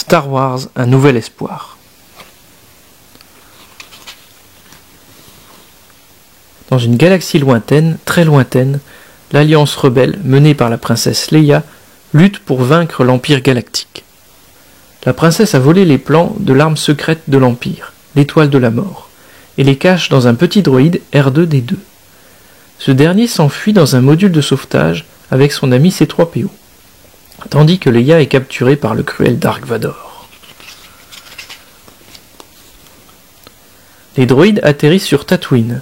Star Wars, un nouvel espoir. Dans une galaxie lointaine, très lointaine, l'Alliance rebelle, menée par la princesse Leia, lutte pour vaincre l'Empire galactique. La princesse a volé les plans de l'arme secrète de l'Empire, l'étoile de la mort, et les cache dans un petit droïde R2-D2. Ce dernier s'enfuit dans un module de sauvetage avec son ami C3PO, tandis que Leia est capturée par le cruel Dark Vador. Les droïdes atterrissent sur Tatooine.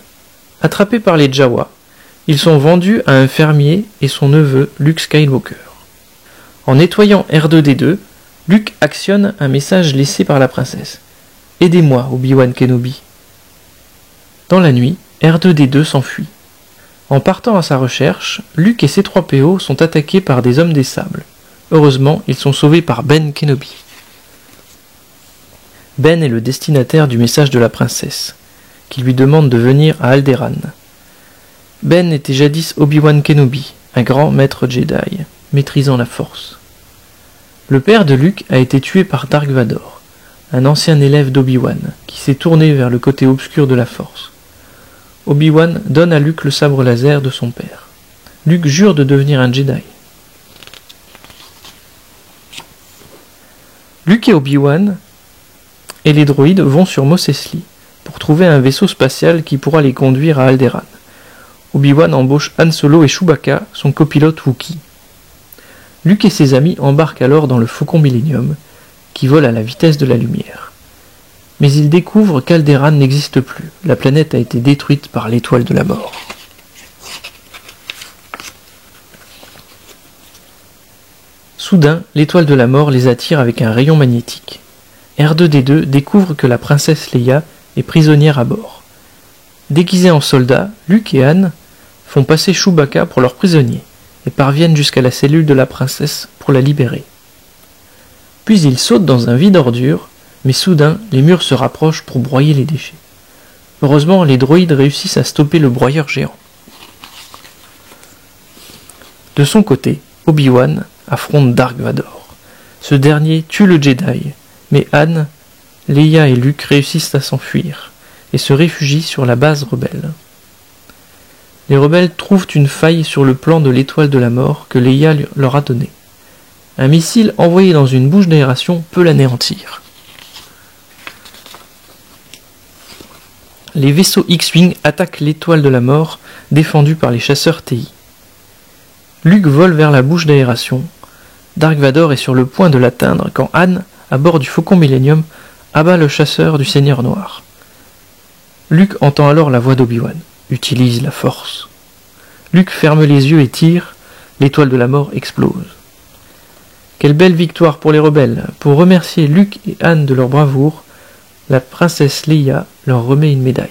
Attrapés par les Jawa, ils sont vendus à un fermier et son neveu Luke Skywalker. En nettoyant R2-D2, Luke actionne un message laissé par la princesse. « Aidez-moi, Obi-Wan Kenobi ». Dans la nuit, R2-D2 s'enfuit. En partant à sa recherche, Luke et C3PO sont attaqués par des hommes des sables. Heureusement, ils sont sauvés par Ben Kenobi. Ben est le destinataire du message de la princesse, qui lui demande de venir à Alderaan. Ben était jadis Obi-Wan Kenobi, un grand maître Jedi, maîtrisant la force. Le père de Luke a été tué par Dark Vador, un ancien élève d'Obi-Wan, qui s'est tourné vers le côté obscur de la force. Obi-Wan donne à Luke le sabre laser de son père. Luke jure de devenir un Jedi. Luke et Obi-Wan et les droïdes vont sur Mos Eisley pour trouver un vaisseau spatial qui pourra les conduire à Alderaan. Obi-Wan embauche Han Solo et Chewbacca, son copilote Wookiee. Luke et ses amis embarquent alors dans le Faucon Millenium, qui vole à la vitesse de la lumière. Mais ils découvrent qu'Alderaan n'existe plus, la planète a été détruite par l'étoile de la mort. Soudain, l'étoile de la mort les attire avec un rayon magnétique. R2-D2 découvre que la princesse Leia est prisonnière à bord. Déguisés en soldats, Luke et Han font passer Chewbacca pour leur prisonnier et parviennent jusqu'à la cellule de la princesse pour la libérer. Puis ils sautent dans un vide ordure, mais soudain, les murs se rapprochent pour broyer les déchets. Heureusement, les droïdes réussissent à stopper le broyeur géant. De son côté, Obi-Wan affronte Dark Vador. Ce dernier tue le Jedi, mais Han, Leia et Luke réussissent à s'enfuir et se réfugient sur la base rebelle. Les rebelles trouvent une faille sur le plan de l'étoile de la mort que Leia leur a donnée. Un missile envoyé dans une bouche d'aération peut l'anéantir. Les vaisseaux X-Wing attaquent l'étoile de la mort défendue par les chasseurs TI. Luke vole vers la bouche d'aération. Dark Vador est sur le point de l'atteindre quand Han, à bord du Faucon Millenium, abat le chasseur du Seigneur Noir. Luke entend alors la voix d'Obi-Wan. Utilise la force. Luke ferme les yeux et tire. L'étoile de la mort explose. Quelle belle victoire pour les rebelles. Pour remercier Luke et Han de leur bravoure, la princesse Leia leur remet une médaille.